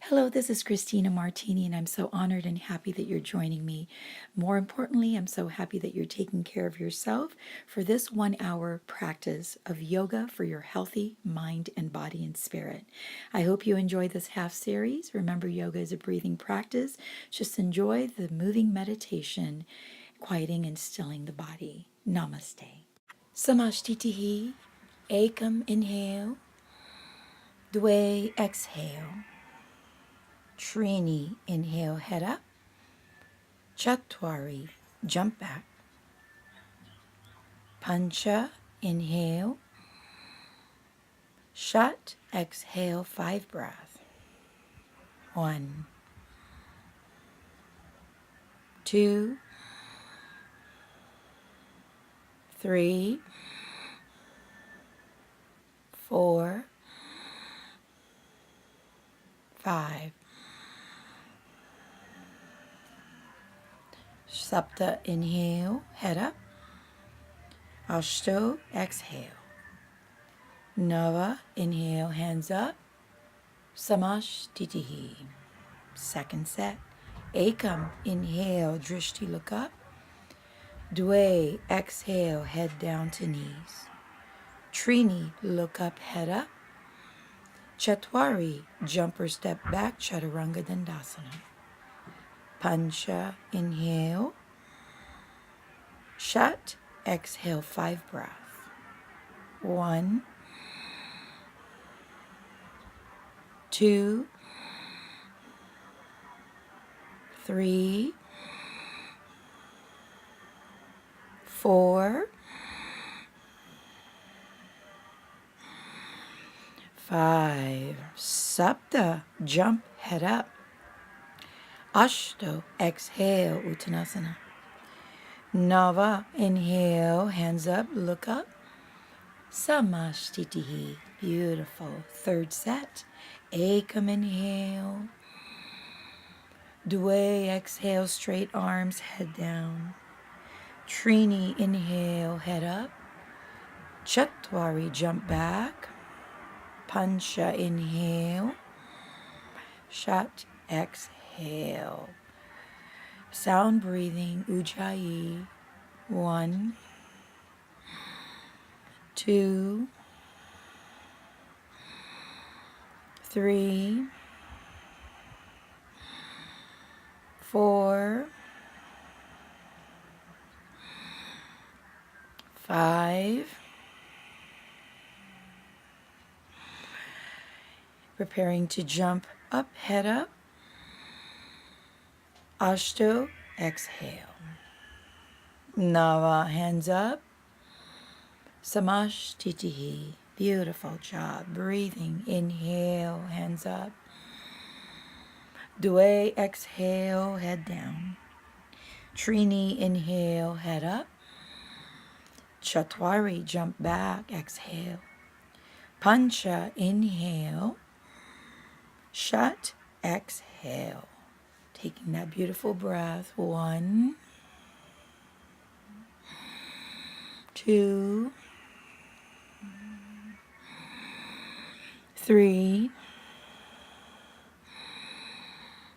Hello, this is Christina Martini, and I'm so honored and happy that you're joining me. More importantly, I'm so happy that you're taking care of yourself for this 1 hour practice of yoga for your healthy mind and body and spirit. I hope you enjoy this half series. Remember, yoga is a breathing practice. Just enjoy the moving meditation, quieting and stilling the body. Namaste. Samashtitihi, ekam inhale, dve exhale. Trini, inhale, head up. Chatwari, jump back. Pancha, inhale. Shat, exhale, 5 breaths. 1, 2, 3, 4, 5. Sapta, inhale, head up. Ashto, exhale. Nava, inhale, hands up. Samashtitihi. Second set. Ekam, inhale, drishti, look up. Dve, exhale, head down to knees. Trini, look up, head up. Chatwari, jump or step back, Chaturanga Dandasana. Pancha, inhale. Shat, exhale, 5 breaths. 1, 2, 3, 4, 5. Sapta, jump, head up. Ashto, exhale, Uttanasana. Nava, inhale, hands up, look up. Samashtitihi, beautiful. Third set. Ekam, inhale. Dve, exhale, straight arms, head down. Trini, inhale, head up. Chatwari, jump back. Pancha, inhale. Shat, exhale. Sound breathing, Ujjayi. 1, 2, 3, 4, 5. Preparing to jump up, head up. Ashto, exhale. Nava, hands up. Samashtitihi, beautiful job. Breathing, inhale, hands up. Dve, exhale, head down. Trini, inhale, head up. Chatwari, jump back, exhale. Pancha, inhale. Shat, exhale. Taking that beautiful breath. 1, 2, 3,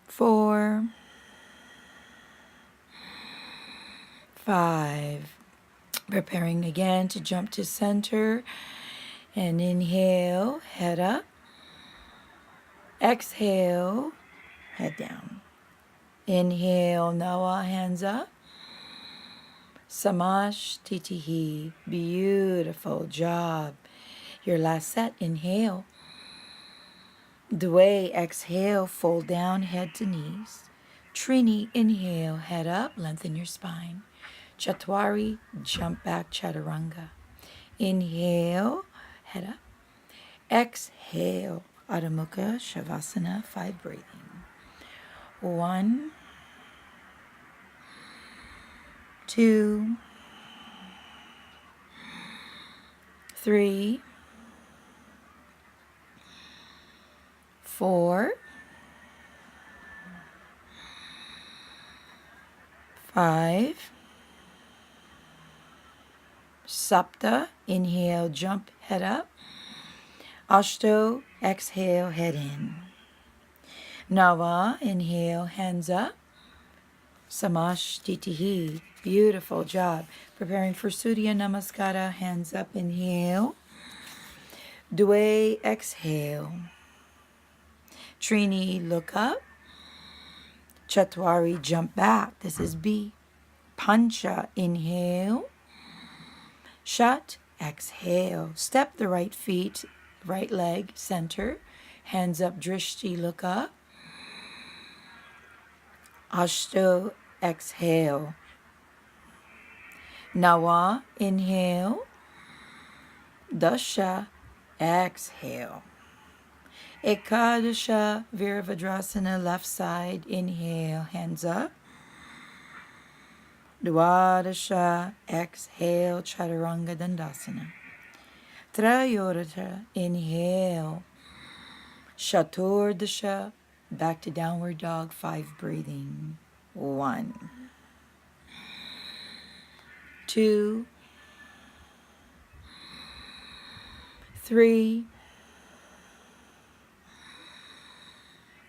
4, 5. Preparing again to jump to center. And inhale, head up. Exhale, head down. Inhale, Nawa, hands up. Samashtitihi, beautiful job. Your last set, inhale. Dve, exhale, fold down, head to knees. Trini, inhale, head up, lengthen your spine. Chatwari, jump back, Chaturanga. Inhale, head up. Exhale, Adho Mukha Shavasana, 5 breathing. 1, 2, 3, 4, 5. Sapta, inhale, jump, head up. Ashto, exhale, head in. Nava, inhale, hands up. Samashtitihi, beautiful job. Preparing for Surya Namaskara, hands up, inhale. Dwe, exhale. Trini, look up. Chatwari, jump back. This is B. Pancha, inhale. Shat, exhale. Step the right feet, right leg, center. Hands up, drishti, look up. Ashto, exhale. Nawa, inhale. Dasha, exhale. Ekadasha, Virabhadrasana, left side, inhale, hands up. Dwadasha, exhale, Chaturanga Dandasana. Trayodasha, inhale. Shaturdasha, back to downward dog, 5 breathing. 1, 2, 3,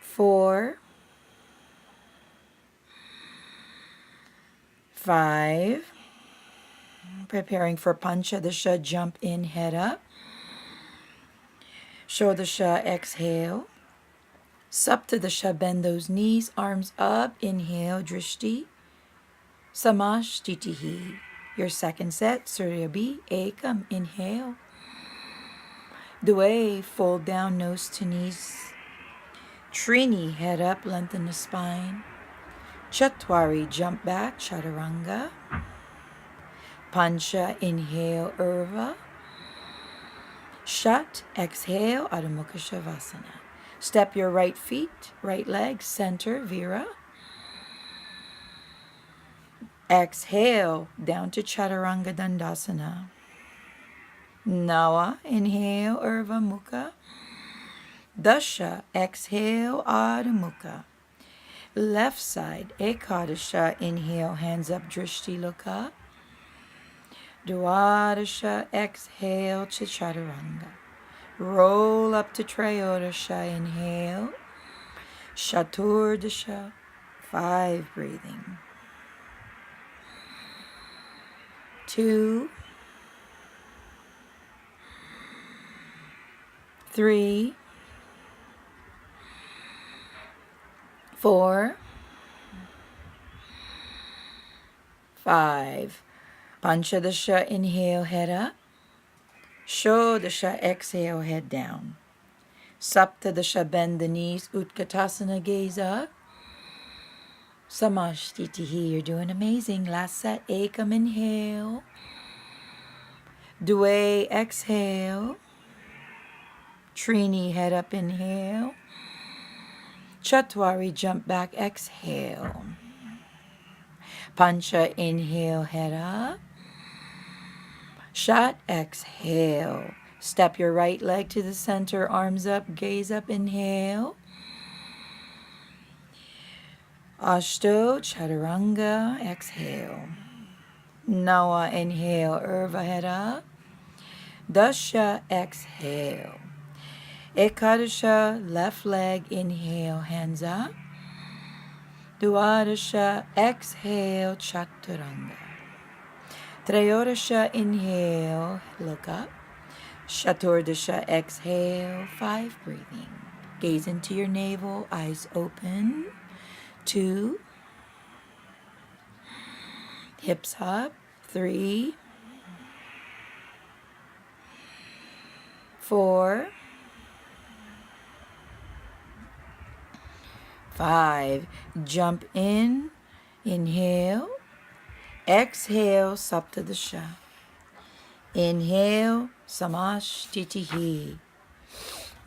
4, 5. Preparing for Panchadasha, jump in, head up. Shodasha, exhale. Saptadasha, bend those knees, arms up, inhale, drishti. Samashtitihi. Your second set, Surya B, Ekam, inhale. Dwe, fold down, nose to knees. Trini, head up, lengthen the spine. Chatwari, jump back, Chaturanga. Pancha, inhale, Urva. Shat, exhale, Adho Mukha Shavasana. Step your right feet, right leg, center, Vira. Exhale, down to Chaturanga Dandasana. Nawa, inhale, Urva Mukha. Dasha, exhale, Adho Mukha. Left side, Ekadasha, inhale, hands up, Drishti, look up. Dwadasha, exhale to Chaturanga. Roll up to Trayodasha, inhale. Shaturdasha, 5 breathing. 2, 3, 4, 5. Panchadasha, inhale, head up. Shodasha, exhale, head down. Saptadasha, bend the knees. Utkatasana, gaze up. Samashtitihi, you're doing amazing. Last set, Ekam, inhale. Dwe, exhale. Trini, head up, inhale. Chatwari, jump back, exhale. Pancha, inhale, head up. Shat, exhale. Step your right leg to the center, arms up, gaze up, inhale. Ashto, Chaturanga, exhale. Nawa, inhale, Urva, head up. Dasha, exhale. Ekadasha, left leg, inhale, hands up. Dwadasha, exhale, Chaturanga. Trayodasha, inhale, look up. Shaturdasha, exhale, 5 breathing. Gaze into your navel, eyes open. 2, hips up. 3, 4, 5. Jump in, inhale. Exhale, Saptadasha. Inhale, Samashtitihi.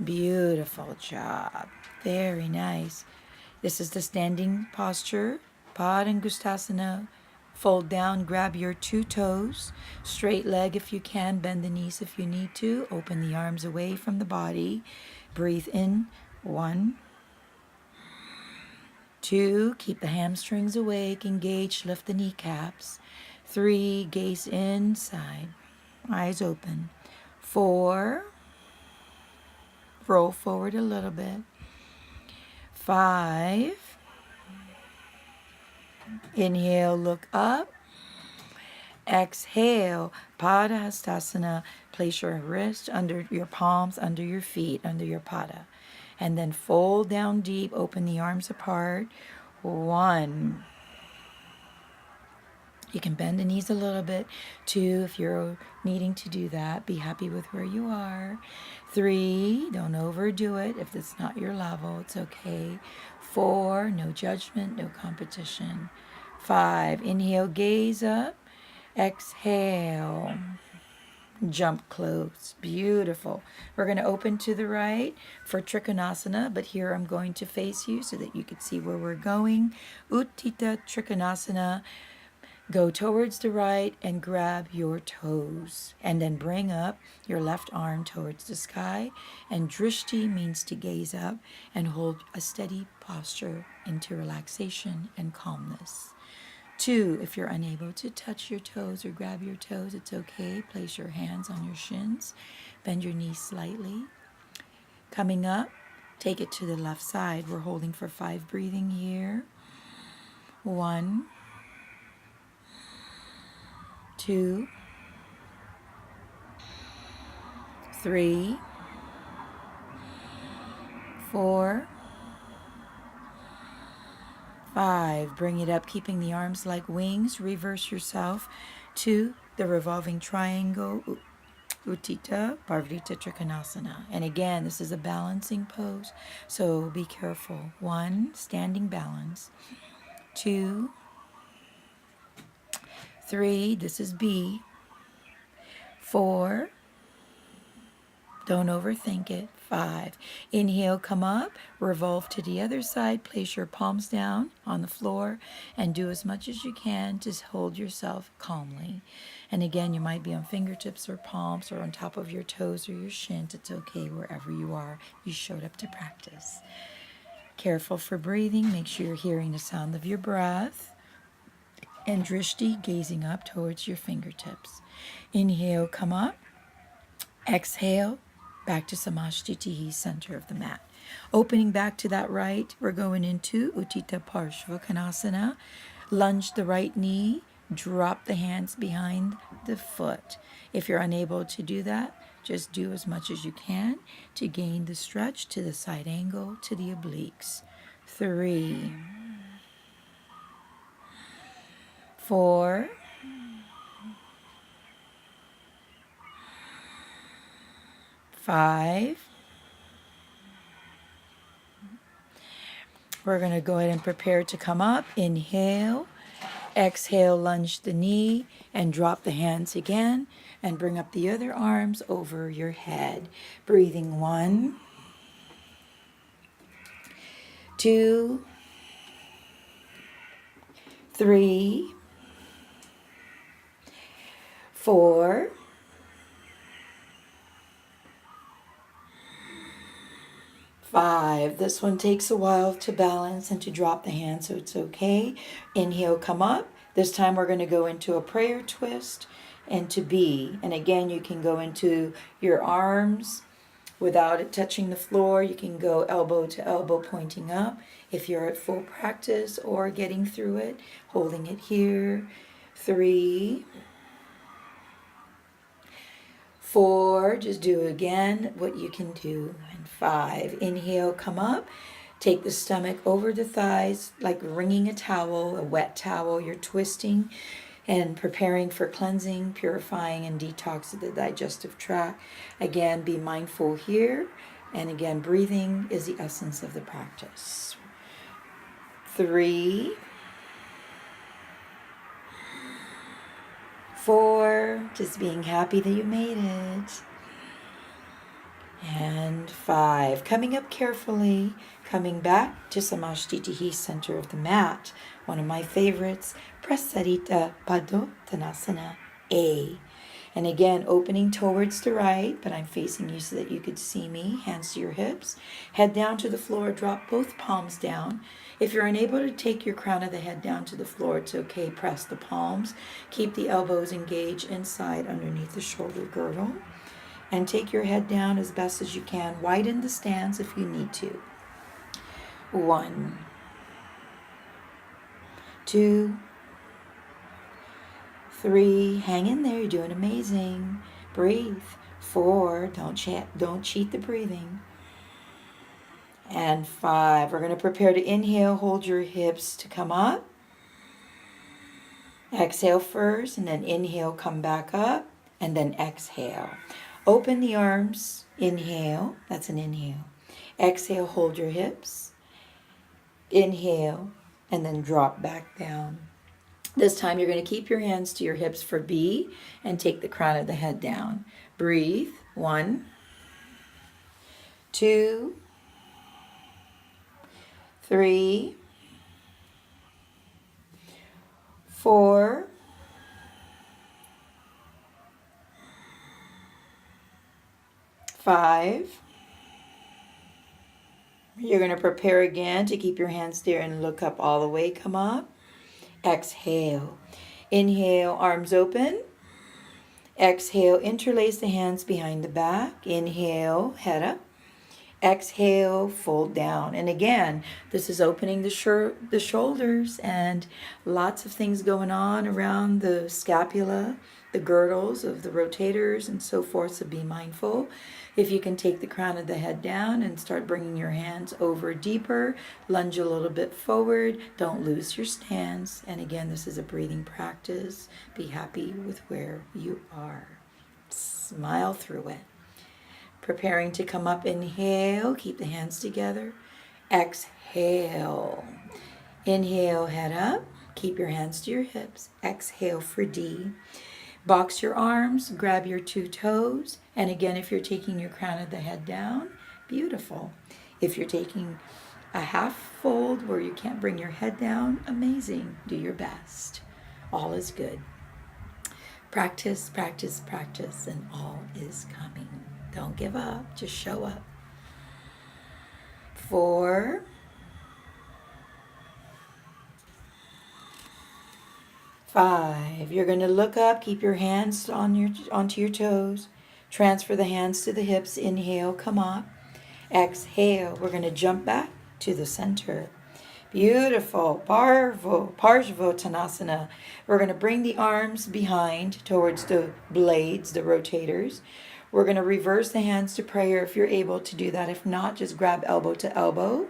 Beautiful job. Very nice. This is the standing posture. Padangustasana. Fold down, grab your 2 toes. Straight leg if you can. Bend the knees if you need to. Open the arms away from the body. Breathe in. 1, 2, keep the hamstrings awake, engage, lift the kneecaps. 3, gaze inside, eyes open. 4, roll forward a little bit. 5. Inhale, look up. Exhale, Padahastasana. Place your wrist under your palms, under your feet, under your pada. And then fold down deep, open the arms apart. 1. You can bend the knees a little bit. 2, if you're needing to do that, be happy with where you are. 3, don't overdo it. If it's not your level, it's okay. 4, no judgment, no competition. 5, inhale, gaze up. Exhale, jump close. Beautiful. We're going to open to the right for Trikonasana, but here I'm going to face you so that you can see where we're going. Uchita Trikonasana. Go towards the right and grab your toes. And then bring up your left arm towards the sky. And drishti means to gaze up and hold a steady posture into relaxation and calmness. 2, if you're unable to touch your toes or grab your toes, it's okay. Place your hands on your shins. Bend your knees slightly. Coming up, take it to the left side. We're holding for 5 breathing here. 1, 2, 3, 4, 5. Bring it up, keeping the arms like wings. Reverse yourself to the revolving triangle, Uchita Parvrita Trikonasana. And again, this is a balancing pose, so be careful. 1, standing balance. 2, 3, this is B. 4, don't overthink it. 5, inhale, come up, revolve to the other side, place your palms down on the floor, and do as much as you can to hold yourself calmly. And again, you might be on fingertips or palms or on top of your toes or your shins. It's okay wherever you are. You showed up to practice. Careful for breathing. Make sure you're hearing the sound of your breath. And drishti, gazing up towards your fingertips. Inhale, come up. Exhale, back to Samasthiti, center of the mat. Opening back to that right, we're going into Uchita Konasana. Lunge the right knee, drop the hands behind the foot. If you're unable to do that, just do as much as you can to gain the stretch to the side angle, to the obliques. 3, 4, 5. We're going to go ahead and prepare to come up. Inhale, exhale, lunge the knee and drop the hands again and bring up the other arms over your head. Breathing 1, 2, 3, 4, 5. This one takes a while to balance and to drop the hand, so it's okay. Inhale, come up. This time we're going to go into a prayer twist and to B. And again, you can go into your arms without it touching the floor. You can go elbow to elbow pointing up if you're at full practice or getting through it, holding it here. 3, 4, just do again what you can do. And 5, inhale, come up. Take the stomach over the thighs like wringing a towel, a wet towel. You're twisting and preparing for cleansing, purifying, and detox of the digestive tract. Again, be mindful here. And again, breathing is the essence of the practice. 3, 4, just being happy that you made it. And 5, coming up carefully, coming back to Samasthiti, center of the mat. One of my favorites, Prasarita Padottanasana A. And again, opening towards the right, but I'm facing you so that you could see me. Hands to your hips. Head down to the floor. Drop both palms down. If you're unable to take your crown of the head down to the floor, it's okay. Press the palms. Keep the elbows engaged inside underneath the shoulder girdle. And take your head down as best as you can. Widen the stance if you need to. 1, 2, 3. Hang in there. You're doing amazing. Breathe. 4. Don't cheat the breathing. And 5. We're going to prepare to inhale. Hold your hips to come up. Exhale first, and then inhale, come back up, and then exhale. Open the arms. Inhale. That's an inhale. Exhale, hold your hips. Inhale, and then drop back down. This time you're going to keep your hands to your hips for B and take the crown of the head down. Breathe. 1, 2, 3, 4, 5. You're going to prepare again to keep your hands there and look up all the way. Come up. Exhale. Inhale, arms open. Exhale, interlace the hands behind the back. Inhale, head up. Exhale, fold down. And again, this is opening the shoulders, and lots of things going on around the scapula, the girdles of the rotators and so forth, so be mindful. If you can take the crown of the head down and start bringing your hands over deeper, lunge a little bit forward, don't lose your stance. And again, this is a breathing practice. Be happy with where you are. Smile through it. Preparing to come up, inhale, keep the hands together. Exhale. Inhale, head up, keep your hands to your hips. Exhale for D. Box your arms, grab your 2 toes. And again, if you're taking your crown of the head down, beautiful. If you're taking a half fold where you can't bring your head down, amazing. Do your best. All is good. Practice, practice, practice, and all is coming. Don't give up. Just show up. 4, 5. You're going to look up. Keep your hands onto your toes. Transfer the hands to the hips. Inhale, come up. Exhale. We're going to jump back to the center. Beautiful. Paschimottanasana. We're going to bring the arms behind towards the blades, the rotators. We're going to reverse the hands to prayer if you're able to do that. If not, just grab elbow to elbow.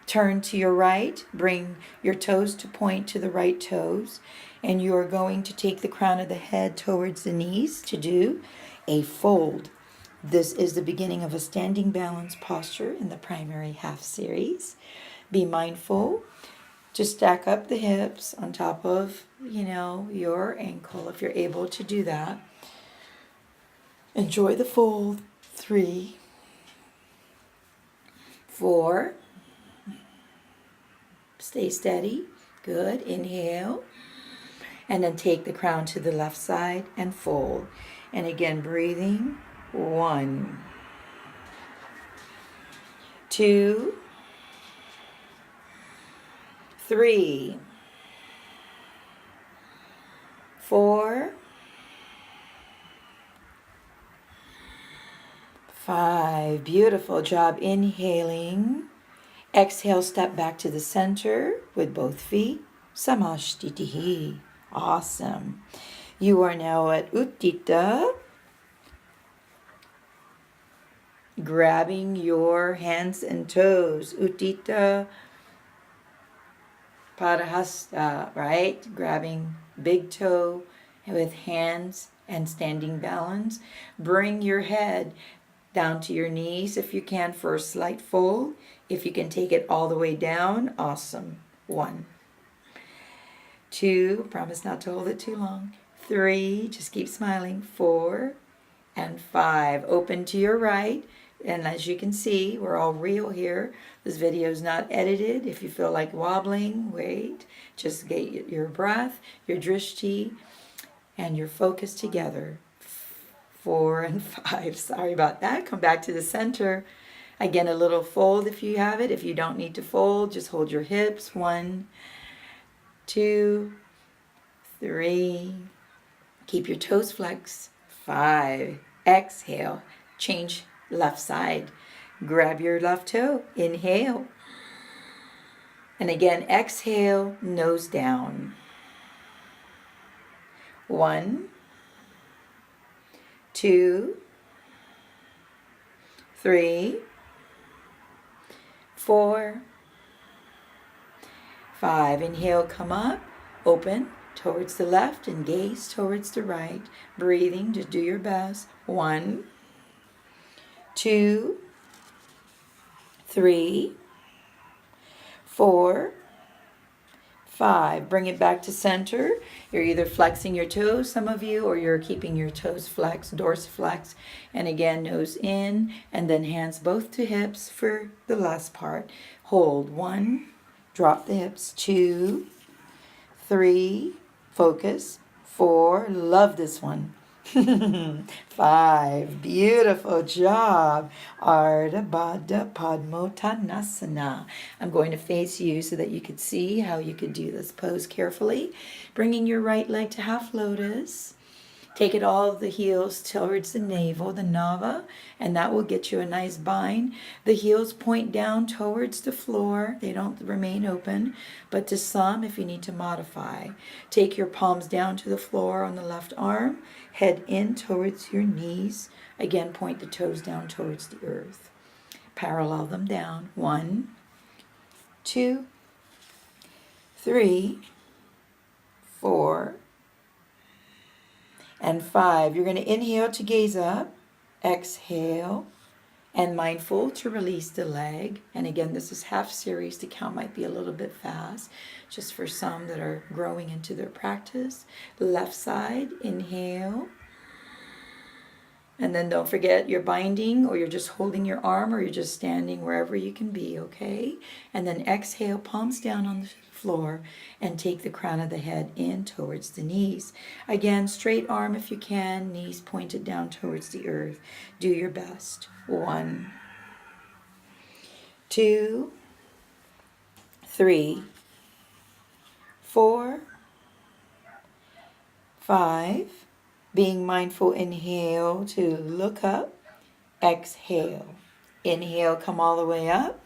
Turn to your right. Bring your toes to point to the right toes. And you are going to take the crown of the head towards the knees to do a fold. This is the beginning of a standing balance posture in the primary half series. Be mindful to stack up the hips on top of, your ankle if you're able to do that. Enjoy the fold. 3, 4. Stay steady. Good. Inhale. And then take the crown to the left side and fold. And again, breathing. 1, 2, 3, 4, 5. Beautiful job. Inhaling. Exhale, step back to the center with both feet. Samasthitihi. Awesome. You are now at Uchita. Grabbing your hands and toes. Uchita Padahasta, right? Grabbing big toe with hands and standing balance. Bring your head down to your knees if you can for a slight fold. If you can take it all the way down, awesome. 1, 2, promise not to hold it too long. 3, just keep smiling. 4 and 5. Open to your right. And as you can see, we're all real here. This video is not edited. If you feel like wobbling, wait. Just get your breath, your drishti, and your focus together. 4 and 5. Sorry about that. Come back to the center. Again, a little fold if you have it. If you don't need to fold, just hold your hips. 1, 2, 3. Keep your toes flexed. 5. Exhale. Change left side. Grab your left toe. Inhale. And again, exhale, nose down. 1, 2, 3, 4, 5. Inhale, come up, open towards the left and gaze towards the right. Breathing, just do your best. 1, 2, 3, 4, 5. Bring it back to center. You're either flexing your toes, some of you, or you're keeping your toes flexed, dorsiflex. And again, nose in, and then hands both to hips for the last part. Hold. 1, drop the hips. 2, 3, focus. 4, love this one. 5, beautiful job. Ardha Baddha Paschimottanasana. I'm going to face you so that you could see how you could do this pose carefully. Bringing your right leg to half lotus. Take it all the heels towards the navel, the nava, and that will get you a nice bind. The heels point down towards the floor. They don't remain open, but to some, if you need to modify, take your palms down to the floor on the left arm, head in towards your knees. Again, point the toes down towards the earth. Parallel them down. 1, 2, 3, 4, and 5. You're going to inhale to gaze up, exhale, and mindful to release the leg. And again, this is half series. The count might be a little bit fast, just for some that are growing into their practice. Left side, inhale. And then don't forget you're binding, or you're just holding your arm, or you're just standing wherever you can be, okay? And then exhale, palms down on the floor, and take the crown of the head in towards the knees. Again, straight arm if you can, knees pointed down towards the earth. Do your best. 1, 2, 3, 4, 5. Being mindful, inhale to look up, exhale. Inhale, come all the way up.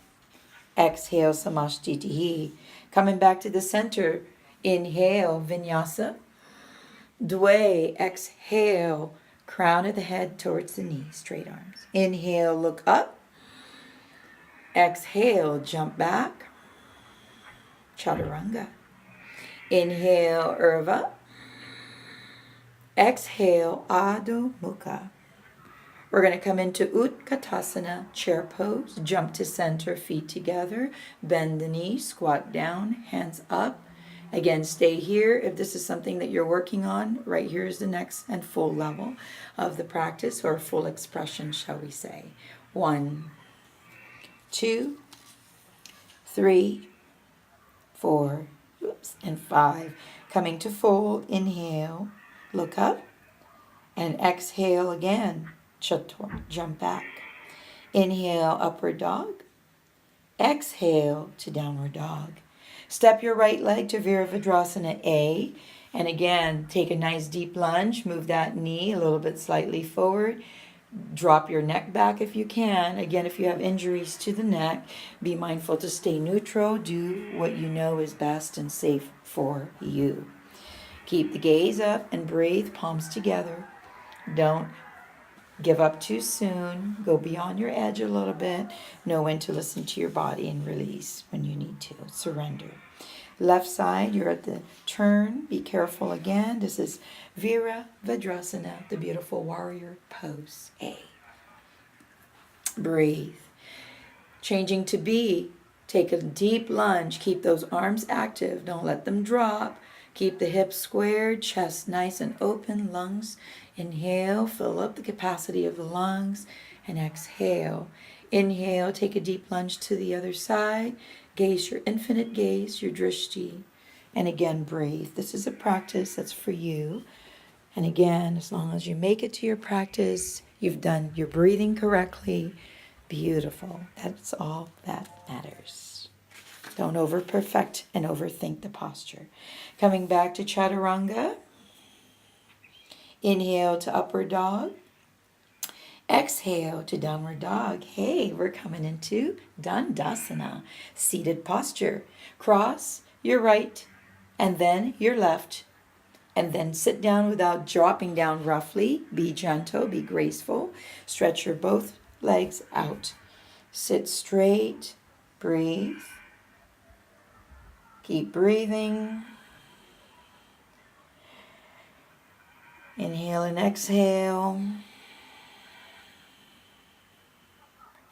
Exhale, samasthiti. Coming back to the center, inhale, vinyasa. Dwe, exhale, crown of the head towards the knees, straight arms. Inhale, look up. Exhale, jump back. Chaturanga. Inhale, Urva. Exhale, Adho Mukha. We're going to come into Utkatasana, chair pose. Jump to center, feet together. Bend the knee, squat down, hands up. Again, stay here. If this is something that you're working on, right here is the next and full level of the practice, or full expression, shall we say. 1, 2, 3, 4, and 5. Coming to fold, inhale. Look up, and exhale again, chatur, jump back. Inhale, upward dog. Exhale to downward dog. Step your right leg to Virabhadrasana A, and again, take a nice deep lunge. Move that knee a little bit slightly forward. Drop your neck back if you can. Again, if you have injuries to the neck, be mindful to stay neutral. Do what you know is best and safe for you. Keep the gaze up and breathe, palms together. Don't give up too soon. Go beyond your edge a little bit. Know when to listen to your body and release when you need to. Surrender. Left side, you're at the turn. Be careful again. This is Virabhadrasana, the beautiful warrior pose A. Breathe. Changing to B. Take a deep lunge. Keep those arms active. Don't let them drop. Keep the hips squared, chest nice and open, lungs. Inhale, fill up the capacity of the lungs, and exhale. Inhale, take a deep lunge to the other side. Gaze your infinite gaze, your drishti, and again breathe. This is a practice that's for you. And again, as long as you make it to your practice, you've done your breathing correctly. Beautiful. That's all that matters. Don't over-perfect and overthink the posture. Coming back to Chaturanga. Inhale to upward dog. Exhale to downward dog. Hey, we're coming into Dandasana, seated posture. Cross your right and then your left. And then sit down without dropping down roughly. Be gentle, be graceful. Stretch your both legs out. Sit straight, breathe. Keep breathing. Inhale and exhale.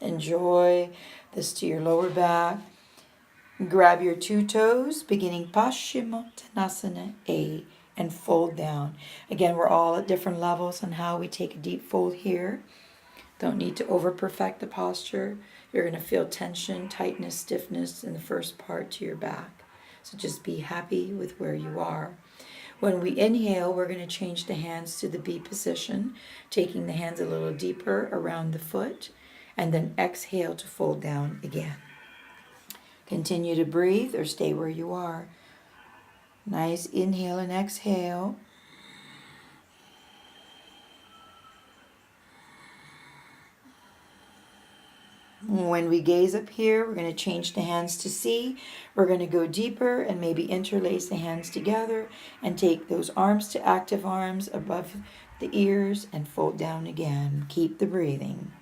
Enjoy this to your lower back. Grab your two toes, beginning Paschimottanasana A, and fold down. Again, we're all at different levels on how we take a deep fold here. Don't need to over perfect the posture. You're going to feel tension, tightness, stiffness in the first part to your back. So just be happy with where you are. When we inhale, we're going to change the hands to the B position, taking the hands a little deeper around the foot, and then exhale to fold down again. Continue to breathe or stay where you are. Nice inhale and exhale. When we gaze up here, we're going to change the hands to C. We're going to go deeper and maybe interlace the hands together and take those arms to active arms above the ears and fold down again. Keep the breathing.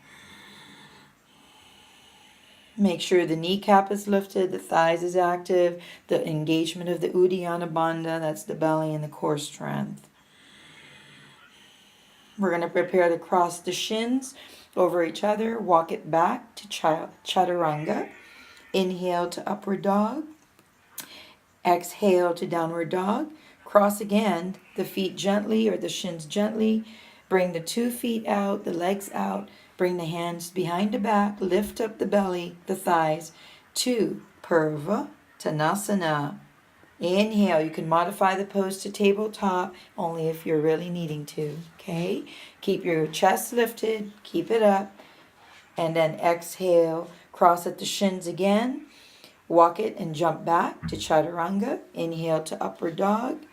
Make sure the kneecap is lifted, the thighs is active, the engagement of the Uddiyana Bandha, that's the belly and the core strength. We're going to prepare to cross the shins over each other. Walk it back to Chaturanga. Inhale to upward dog. Exhale to downward dog. Cross again, the feet gently or the shins gently. Bring the 2 feet out, the legs out. Bring the hands behind the back. Lift up the belly, the thighs. To Purvottanasana. Inhale. You can modify the pose to tabletop only if you're really needing to. Okay? Keep your chest lifted. Keep it up. And then exhale. Cross at the shins again. Walk it and jump back to Chaturanga. Inhale to upward dog.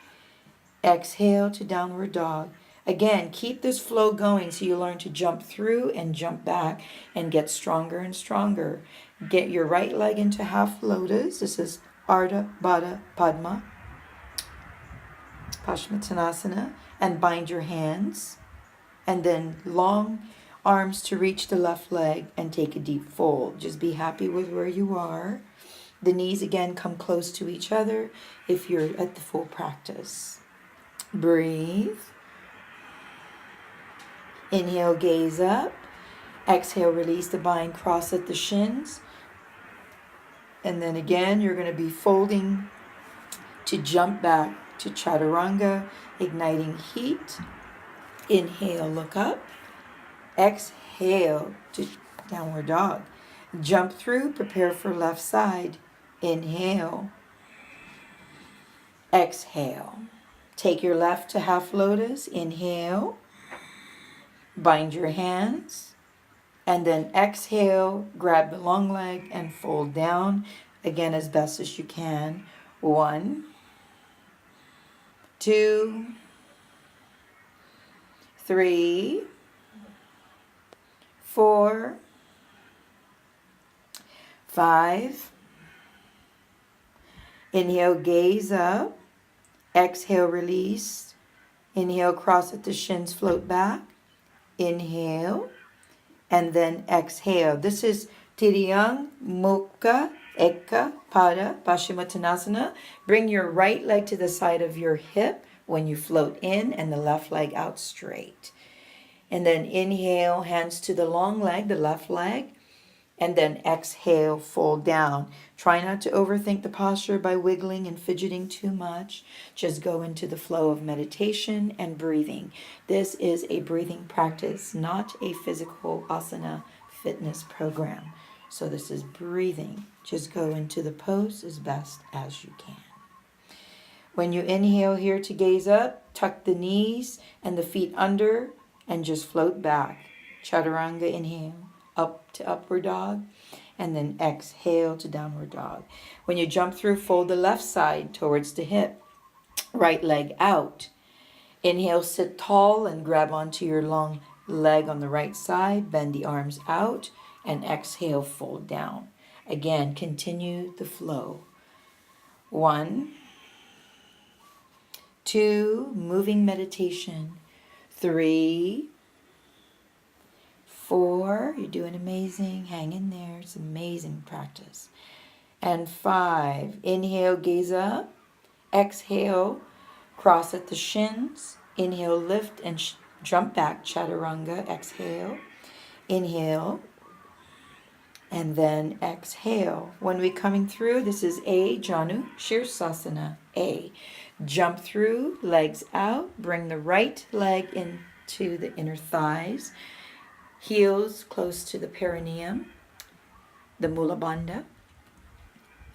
Exhale to downward dog. Again, keep this flow going so you learn to jump through and jump back and get stronger and stronger. Get your right leg into half lotus. This is Ardha Baddha Padma, Paschimottanasana, and bind your hands. And then long arms to reach the left leg and take a deep fold. Just be happy with where you are. The knees again come close to each other if you're at the full practice. Breathe. Inhale, gaze up. Exhale, release the bind, cross at the shins. And then again, you're going to be folding to jump back to Chaturanga, igniting heat. Inhale, look up. Exhale to downward dog. Jump through, prepare for left side. Inhale. Exhale. Take your left to half lotus. Inhale. Bind your hands. And then exhale, grab the long leg and fold down. Again, as best as you can. 1, 2, 3, 4, 5. Inhale, gaze up. Exhale, release. Inhale, cross at the shins, float back. Inhale. And then exhale. This is Tiriyang, Mukha, Eka, Pada, Paschimottanasana. Bring your right leg to the side of your hip when you float in and the left leg out straight. And then inhale, hands to the long leg, the left leg. And then exhale, fold down. Try not to overthink the posture by wiggling and fidgeting too much. Just go into the flow of meditation and breathing. This is a breathing practice, not a physical asana fitness program. So this is breathing. Just go into the pose as best as you can. When you inhale here to gaze up, tuck the knees and the feet under and just float back. Chaturanga, inhale. Up to upward dog, and then exhale to downward dog. When you jump through, fold the left side towards the hip, right leg out. Inhale, sit tall and grab onto your long leg on the right side, bend the arms out, and exhale, fold down. Again, continue the flow. 1, 2, moving meditation. 3, 4, you're doing amazing. Hang in there. It's amazing practice. And 5, inhale, gaze up. Exhale, cross at the shins. Inhale, lift and jump back, chaturanga. Exhale. Inhale. And then exhale. When we're coming through, this is A, Janu Shirsasana. A. Jump through, legs out. Bring the right leg into the inner thighs. Heels close to the perineum, the Mula Bandha.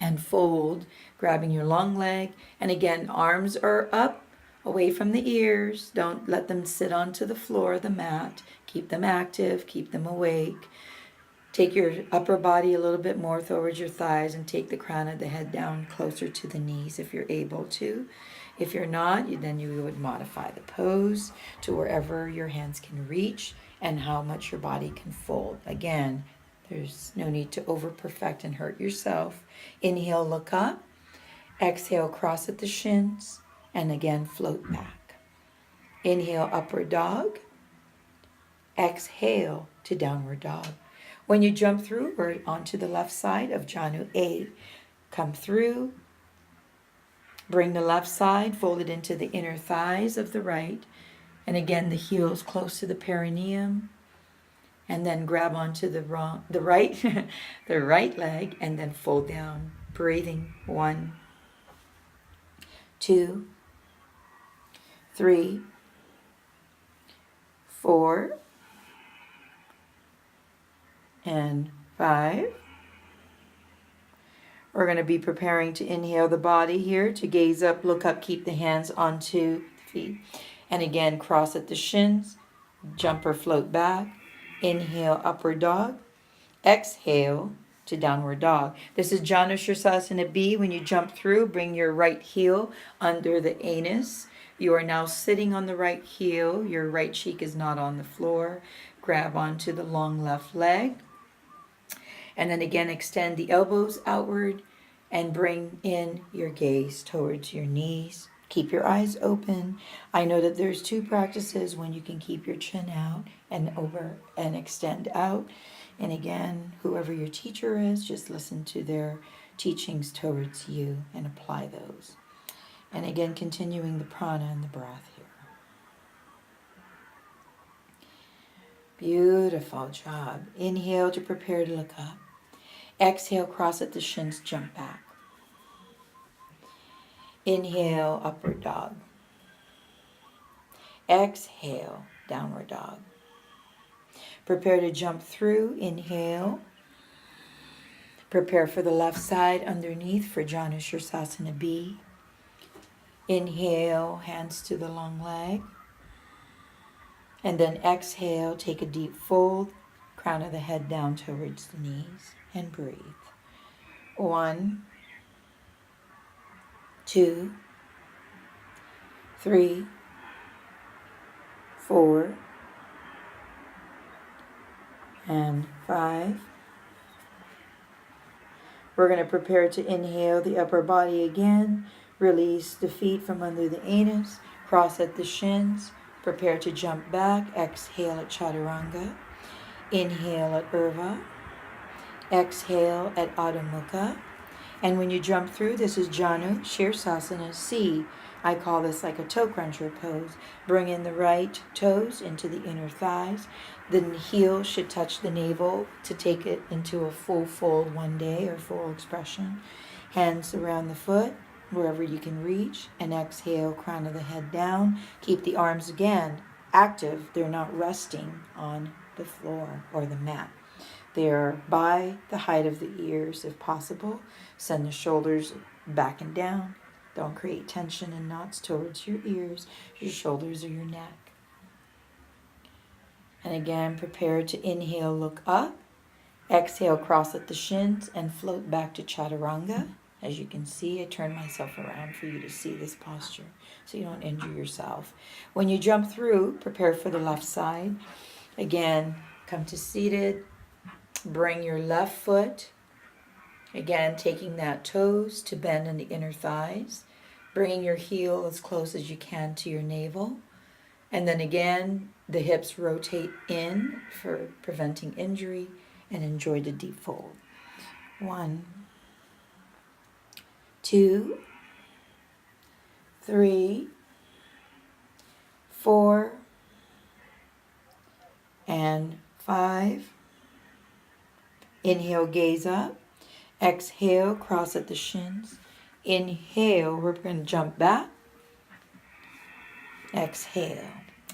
And fold, grabbing your long leg. And again, arms are up, away from the ears. Don't let them sit onto the floor, the mat. Keep them active, keep them awake. Take your upper body a little bit more towards your thighs and take the crown of the head down closer to the knees if you're able to. If you're not, then you would modify the pose to wherever your hands can reach and how much your body can fold. Again, there's no need to over-perfect and hurt yourself. Inhale, look up. Exhale, cross at the shins. And again, float back. Inhale, upward dog. Exhale to downward dog. When you jump through, we're onto the left side of Janu A. Come through. Bring the left side, fold it into the inner thighs of the right. And again, the heels close to the perineum. And then grab onto the right the right leg and then fold down. Breathing. 1, 2, 3, 4, and 5. We're going to be preparing to inhale the body here, to gaze up, look up, keep the hands onto the feet. And again, cross at the shins, jump or float back. Inhale, upward dog. Exhale to downward dog. This is Janu Shirsasana B. When you jump through, bring your right heel under the anus. You are now sitting on the right heel. Your right cheek is not on the floor. Grab onto the long left leg. And then again, extend the elbows outward and bring in your gaze towards your knees. Keep your eyes open. I know that there's 2 practices when you can keep your chin out and over and extend out. And again, whoever your teacher is, just listen to their teachings towards you and apply those. And again, continuing the prana and the breath here. Beautiful job. Inhale to prepare to look up. Exhale, cross at the shins, jump back. Inhale, upward dog. Exhale, downward dog. Prepare to jump through. Inhale. Prepare for the left side underneath for Janu Shirsasana B. Inhale, hands to the long leg. And then exhale, take a deep fold, crown of the head down towards the knees, and breathe. 1, 2, 3, 4, and 5. We're going to prepare to inhale the upper body again. Release the feet from under the anus. Cross at the shins. Prepare to jump back. Exhale at chaturanga. Inhale at urva. Exhale at Adho Mukha. And when you jump through, this is Janu Shirsasana C. I call this like a toe cruncher pose. Bring in the right toes into the inner thighs. The heel should touch the navel to take it into a full fold one day or full expression. Hands around the foot, wherever you can reach. And exhale, crown of the head down. Keep the arms again active. They're not resting on the floor or the mat. They're by the height of the ears if possible. Send the shoulders back and down. Don't create tension and knots towards your ears, your shoulders, or your neck. And again, prepare to inhale, look up. Exhale, cross at the shins and float back to chaturanga. As you can see, I turn myself around for you to see this posture so you don't injure yourself. When you jump through, prepare for the left side. Again, come to seated. Bring your left foot, again taking that toes to bend in the inner thighs, bringing your heel as close as you can to your navel, and then again the hips rotate in for preventing injury, and enjoy the deep fold. 1, 2, 3, 4, and 5. Inhale, gaze up. Exhale, cross at the shins. Inhale, we're going to jump back. Exhale.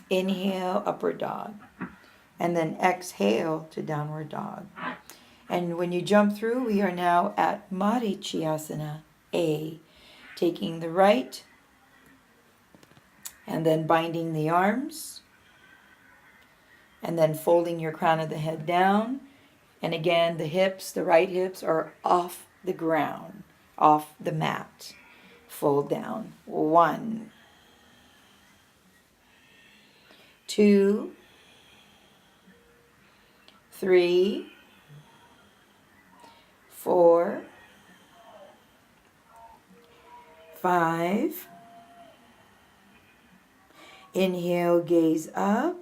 Inhale, upward dog. And then exhale to downward dog. And when you jump through, we are now at Marichyasana A. Taking the right and then binding the arms. And then folding your crown of the head down. And again, the hips, the right hips are off the ground, off the mat. Fold down. 1, 2, 3, 4, 5. Inhale, gaze up.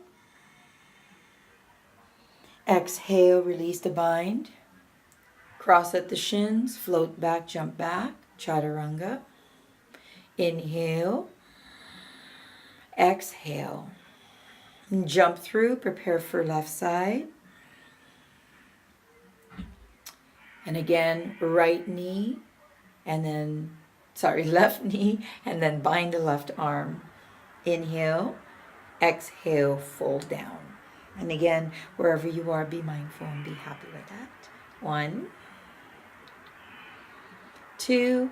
Exhale, release the bind. Cross at the shins, float back, jump back, chaturanga. Inhale. Exhale. Jump through, prepare for left side. And again, right knee, and then, left knee, and then bind the left arm. Inhale. Exhale, fold down. And again, wherever you are, be mindful and be happy with that. 1, 2,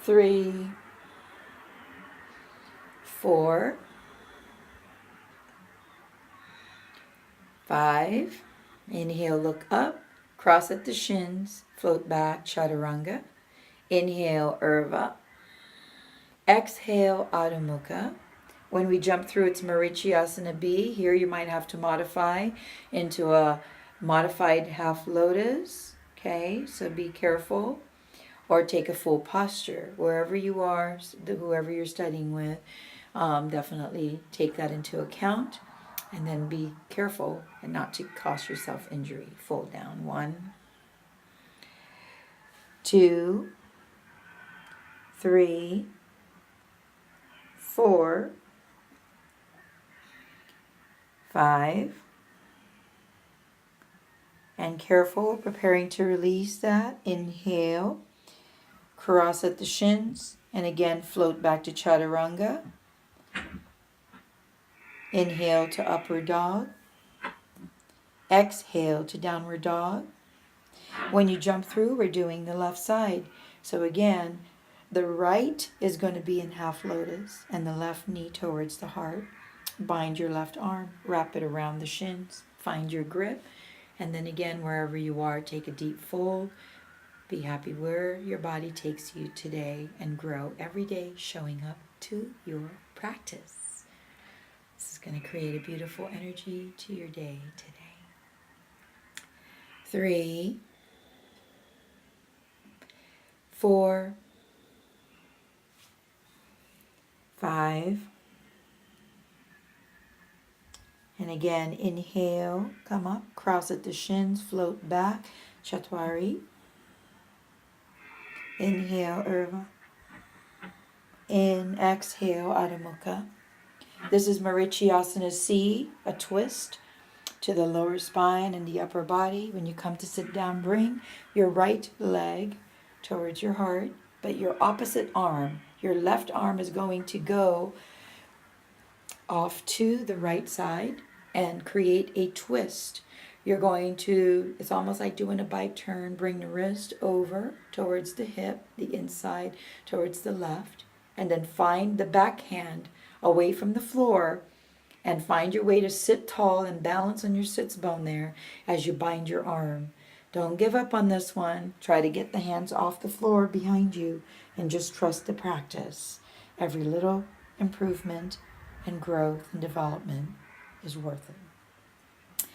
3, 4, 5. Inhale, look up, cross at the shins, float back, chaturanga. Inhale, Urdhva. Exhale, Adho Mukha. When we jump through, it's Marichyasana B. Here you might have to modify into a modified half lotus. Okay, so be careful. Or take a full posture. Wherever you are, whoever you're studying with, definitely take that into account. And then be careful and not to cause yourself injury. Fold down. 1, 2, 3, 4, 5. And careful, preparing to release that. Inhale, cross at the shins, and again float back to chaturanga. Inhale to upward dog. Exhale to downward dog. When you jump through, we're doing the left side. So again, the right is going to be in half lotus and the left knee towards the heart. Bind your left arm, wrap it around the shins, find your grip, and then again, wherever you are, take a deep fold. Be happy where your body takes you today and grow every day, showing up to your practice. This is going to create a beautiful energy to your day today. 3, 4, 5. And again, inhale, come up, cross at the shins, float back, Chatwari. Inhale, Urdhva. In, exhale, Adho Mukha. This is Marichyasana C, a twist to the lower spine and the upper body. When you come to sit down, bring your right leg towards your heart, but your opposite arm, your left arm is going to go off to the right side and create a twist. You're going to, it's almost like doing a bike turn, bring the wrist over towards the hip, the inside towards the left, and then find the backhand away from the floor and find your way to sit tall and balance on your sits bone there as you bind your arm. Don't give up on this one. Try to get the hands off the floor behind you and just trust the practice. Every little improvement and growth and development is worth it.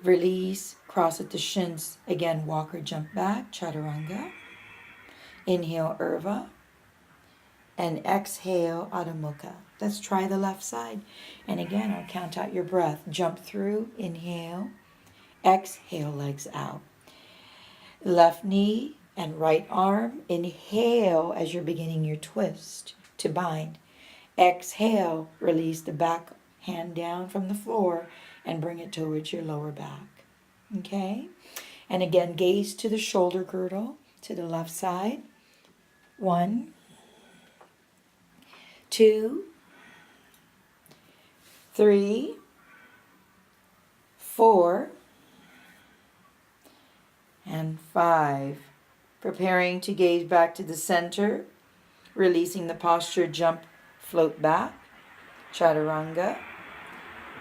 Release, cross at the shins. Again, walk or jump back, chaturanga. Inhale, Urdhva. And exhale, Adho Mukha. Let's try the left side. And again, I'll count out your breath. Jump through, inhale. Exhale, legs out. Left knee and right arm. Inhale as you're beginning your twist to bind. Exhale, release the back hand down from the floor and bring it towards your lower back. Okay? And again, gaze to the shoulder girdle to the left side. 1, 2, 3, 4, and 5. Preparing to gaze back to the center, releasing the posture, jump, float back, chaturanga.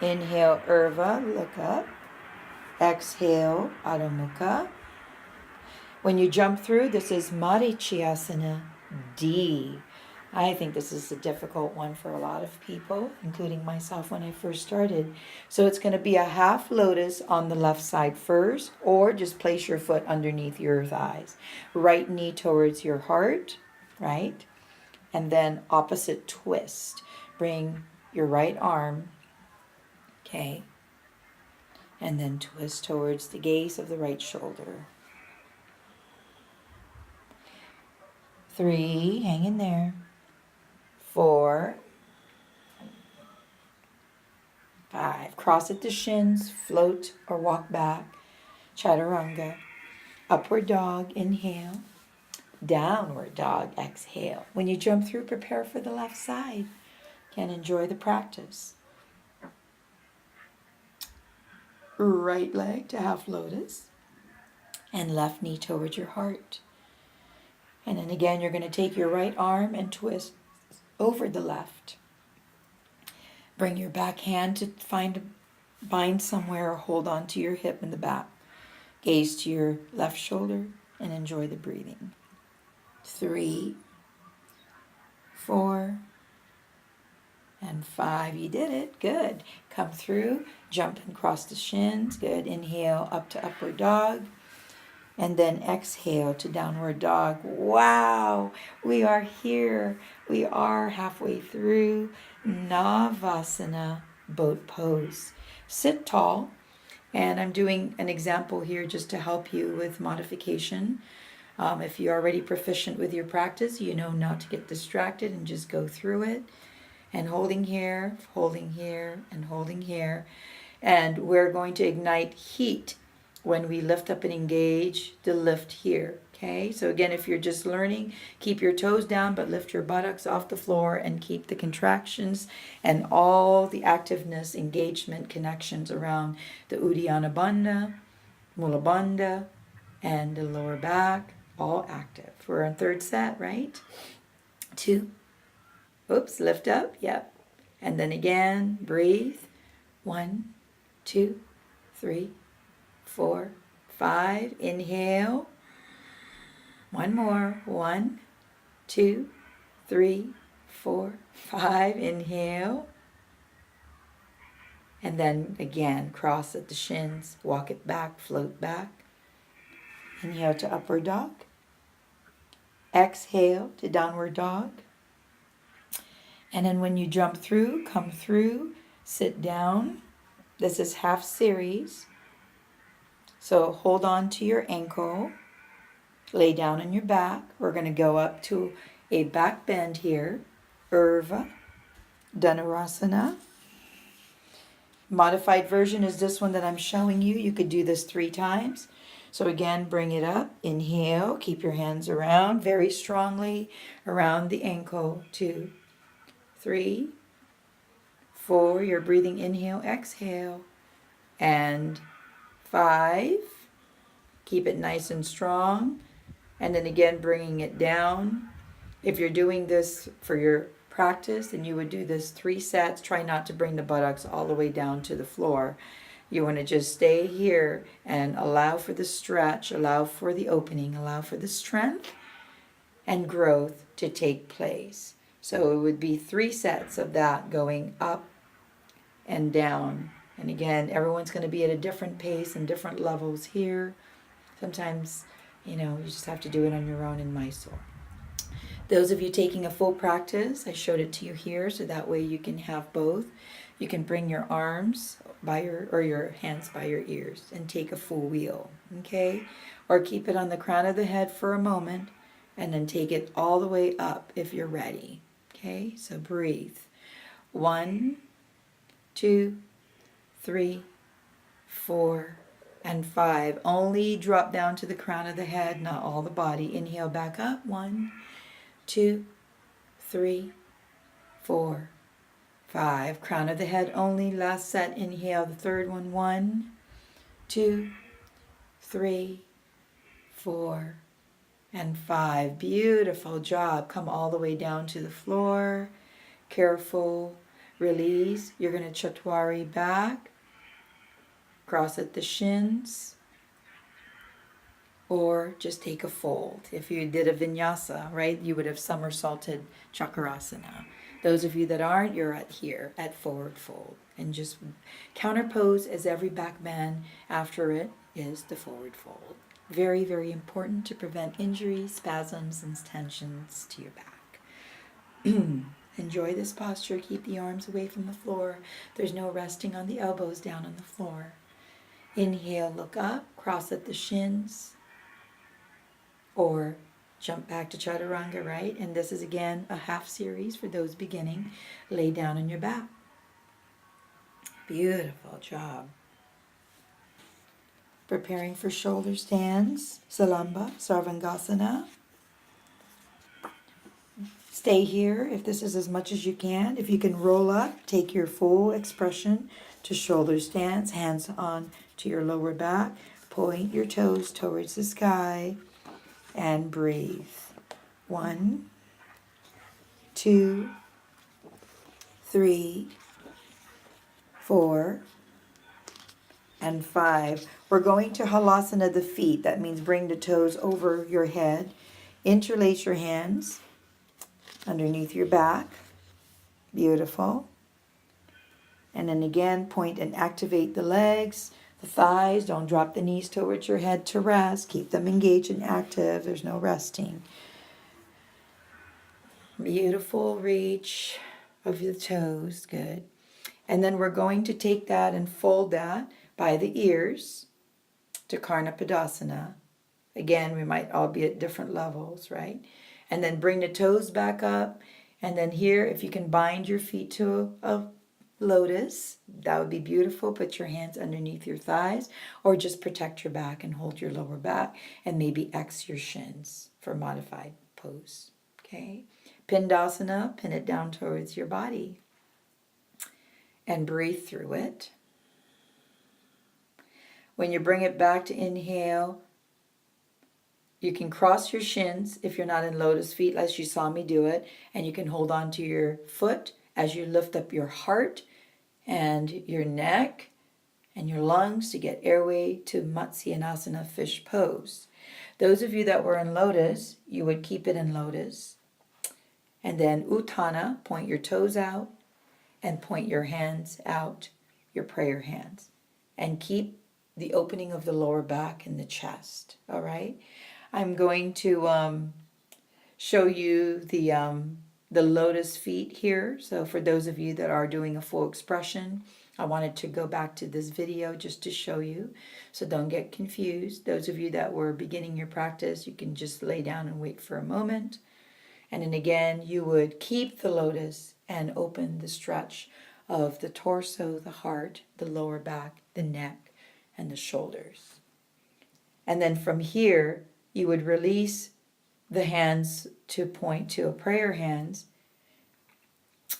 Inhale, Urdhva, look up. Exhale, Adho Mukha. When you jump through, this is Marichyasana D. I think this is a difficult one for a lot of people, including myself when I first started. So it's going to be a half lotus on the left side first, or just place your foot underneath your thighs. Right knee towards your heart, right? And then opposite twist. Bring your right arm, okay? And then twist towards the gaze of the right shoulder. 3, hang in there. 4, 5. Cross at the shins, float or walk back. Chaturanga. Upward dog, inhale. Downward dog, exhale. When you jump through, prepare for the left side. Can enjoy the practice. Right leg to half lotus. And left knee towards your heart. And then again, you're going to take your right arm and twist over the left. Bring your back hand to bind somewhere or hold on to your hip in the back. Gaze to your left shoulder and enjoy the breathing. 3, 4, and 5. You did it. Good. Come through. Jump and cross the shins. Good. Inhale up to upward dog. And then exhale to downward dog. Wow, we are here. We are halfway through Navasana, boat pose. Sit tall, and I'm doing an example here just to help you with modification. If you're already proficient with your practice, you know not to get distracted and just go through it. And holding here, and holding here. And we're going to ignite heat when we lift up and engage the lift here, okay? So again, if you're just learning, keep your toes down, but lift your buttocks off the floor and keep the contractions and all the activeness, engagement, connections around the Uddiyana Bandha, Mula Bandha, and the lower back, all active. We're on third set, right? 2. Oops, lift up, yep. And then again, breathe. 1, 2, 3, 4, 5. Inhale. One more. 1, 2, 3, 4, 5. Inhale. And then again, cross at the shins. Walk it back, float back. Inhale to upward dog. Exhale to downward dog. And then when you jump through, come through, sit down. This is half series. So hold on to your ankle, lay down on your back. We're going to go up to a back bend here, Urdhva, Dhanurasana. Modified version is this one that I'm showing you. You could do this 3 times. So again, bring it up, inhale, keep your hands around very strongly around the ankle. 2, 3, 4, you're breathing, inhale, exhale, and 5, keep it nice and strong, and then again bringing it down. If you're doing this for your practice, then you would do this 3 sets. Try not to bring the buttocks all the way down to the floor. You want to just stay here and allow for the stretch, allow for the opening, allow for the strength and growth to take place. So it would be 3 sets of that, going up, and down. And again, everyone's going to be at a different pace and different levels here. Sometimes, you just have to do it on your own in Mysore. Those of you taking a full practice, I showed it to you here, so that way you can have both. You can bring your arms your hands by your ears and take a full wheel, okay? Or keep it on the crown of the head for a moment and then take it all the way up if you're ready, okay? So breathe. 1, 2, 3, 4, and 5. Only drop down to the crown of the head, not all the body. Inhale back up. 1, 2, 3, 4, 5. Crown of the head only. Last set. Inhale the third one. 1, 2, 3, 4, and 5. Beautiful job. Come all the way down to the floor. Careful. Release. You're going to Chatwari back. Cross at the shins. Or just take a fold. If you did a vinyasa, right, you would have somersaulted chakrasana. Those of you that aren't, you're here at forward fold. And just counter pose as every back man after it is the forward fold. Very, very important to prevent injuries, spasms, and tensions to your back. Enjoy this posture. Keep the arms away from the floor. There's no resting on the elbows down on the floor. Inhale, look up, cross at the shins. Or jump back to chaturanga, right? And this is again a half series for those beginning. Lay down on your back. Beautiful job. Preparing for shoulder stands, Salamba, Sarvangasana. Stay here if this is as much as you can. If you can roll up, take your full expression to shoulder stands, hands on to your lower back. Point your toes towards the sky. And breathe. 1, 2, 3, 4, and 5. We're going to Halasana the Feet. That means bring the toes over your head. Interlace your hands underneath your back. Beautiful. And then again, point and activate the legs. The thighs, don't drop the knees towards your head to rest. Keep them engaged and active. There's no resting. Beautiful reach of the toes. Good. And then we're going to take that and fold that by the ears to Karna Padasana. Again, we might all be at different levels, right? And then bring the toes back up. And then here, if you can bind your feet to a Lotus, that would be beautiful. Put your hands underneath your thighs or just protect your back and hold your lower back and maybe X your shins for modified pose. Okay. Pindasana, pin it down towards your body and breathe through it. When you bring it back to inhale, you can cross your shins if you're not in lotus feet as you saw me do it, and you can hold on to your foot as you lift up your heart and your neck and your lungs to get airway to Matsyenasana fish pose. Those of you that were in lotus, you would keep it in lotus. And then Uttana, point your toes out and point your hands out, your prayer hands. And keep the opening of the lower back and the chest, all right? I'm going to show you the lotus feet here. So for those of you that are doing a full expression, I wanted to go back to this video just to show you. So don't get confused. Those of you that were beginning your practice, you can just lay down and wait for a moment. And then again, you would keep the lotus and open the stretch of the torso, the heart, the lower back, the neck, and the shoulders. And then from here, you would release the hands to point to a prayer hands,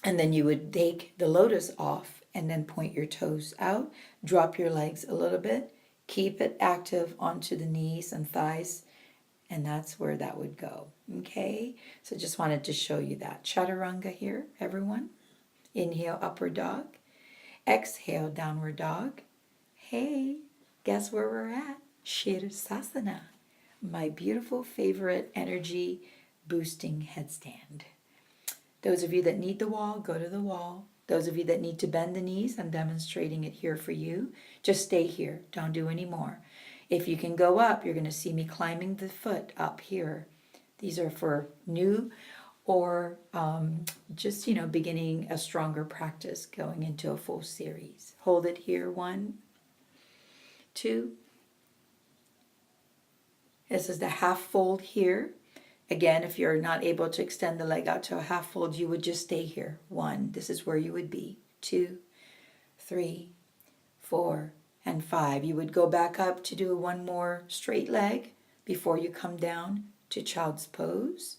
and then you would take the lotus off and then point your toes out, drop your legs a little bit, keep it active onto the knees and thighs, and that's where that would go. Okay, so just wanted to show you that. Chaturanga here, everyone. Inhale, upward dog. Exhale, downward dog. Hey, guess where we're at? Shirsasana, my beautiful favorite energy boosting headstand. Those of you that need the wall, go to the wall. Those of you that need to bend the knees, I'm demonstrating it here for you. Just stay here. Don't do any more. If you can go up, you're going to see me climbing the foot up here. These are for new or just, beginning a stronger practice, going into a full series. Hold it here. 1, 2. This is the half fold here. Again, if you're not able to extend the leg out to a half fold, you would just stay here. 1, this is where you would be. 2, 3, 4, and 5. You would go back up to do one more straight leg before you come down to child's pose,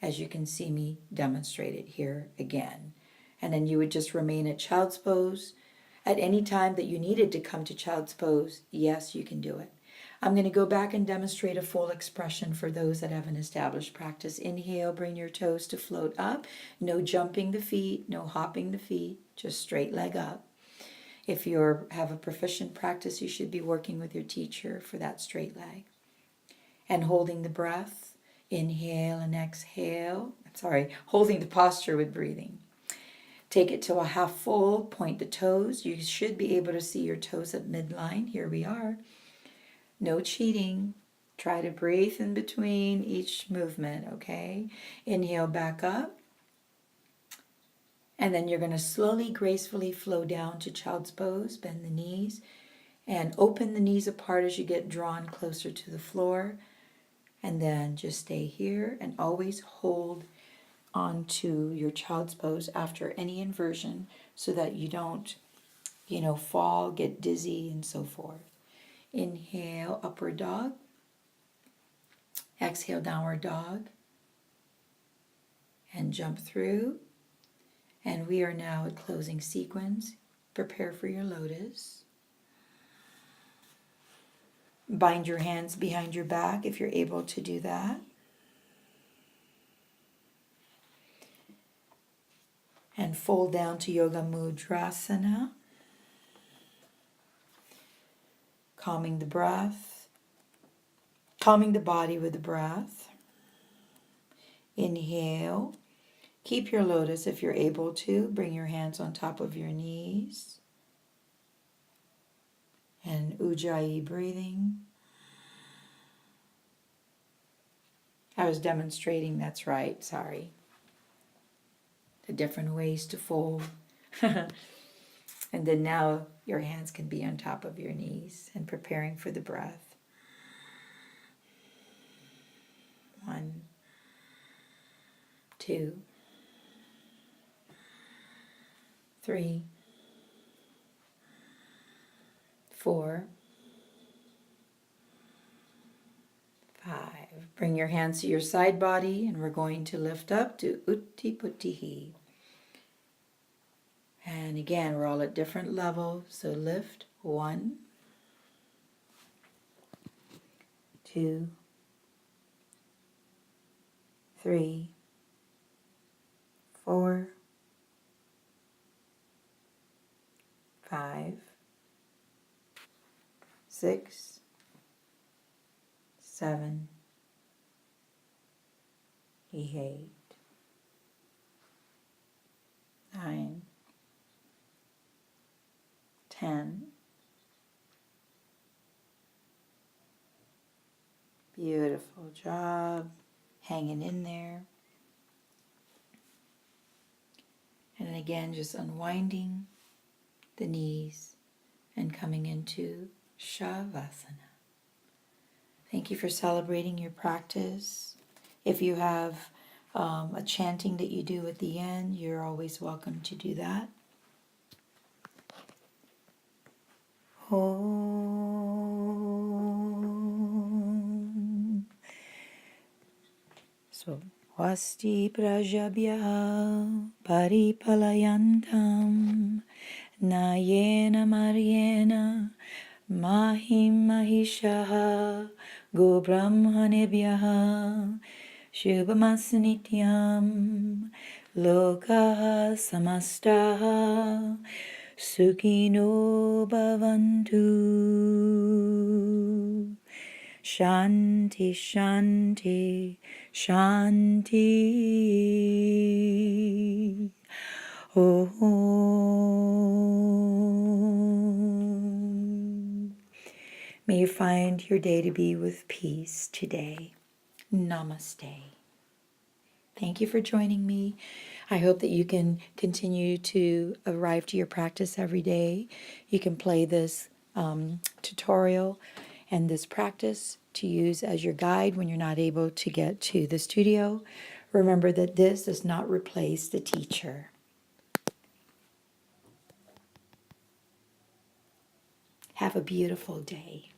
as you can see me demonstrate it here again. And then you would just remain at child's pose. At any time that you needed to come to child's pose, yes, you can do it. I'm going to go back and demonstrate a full expression for those that have an established practice. Inhale, bring your toes to float up. No jumping the feet, no hopping the feet, just straight leg up. If you have a proficient practice, you should be working with your teacher for that straight leg. And holding the breath, inhale and exhale. Holding the posture with breathing. Take it to a half fold, point the toes. You should be able to see your toes at midline. Here we are. No cheating. Try to breathe in between each movement, okay? Inhale back up. And then you're going to slowly, gracefully flow down to child's pose. Bend the knees and open the knees apart as you get drawn closer to the floor. And then just stay here and always hold onto your child's pose after any inversion so that you don't, fall, get dizzy, and so forth. Inhale, upward dog. Exhale, downward dog. And jump through. And we are now at closing sequence. Prepare for your lotus. Bind your hands behind your back if you're able to do that. And fold down to Yoga Mudrasana. Calming the breath. Calming the body with the breath. Inhale. Keep your lotus if you're able to. Bring your hands on top of your knees. And Ujjayi breathing. I was demonstrating, that's right, sorry. The different ways to fold. And then now your hands can be on top of your knees and preparing for the breath. 1, 2, 3, 4, 5. Bring your hands to your side body and we're going to lift up to Uttiputtihi. And again, we're all at different levels, so lift. 1, 2, 3, 4, 5, 6, 7, 8, 9, 10. Beautiful job. Hanging in there. And then again, just unwinding the knees and coming into Shavasana. Thank you for celebrating your practice. If you have a chanting that you do at the end, you're always welcome to do that. Om. So, Swasti Prajabhya Paripalayantam Nayena Maryena Mahim Mahishaha Go Brahmanebhyaha Shubhamasnityam Lokaha Samastaha Sukhino Bhavantu Shanti Shanti Shanti Om find your day to be with peace today. Namaste. Thank you for joining me. I hope that you can continue to arrive to your practice every day. You can play this tutorial and this practice to use as your guide when you're not able to get to the studio. Remember that this does not replace the teacher. Have a beautiful day.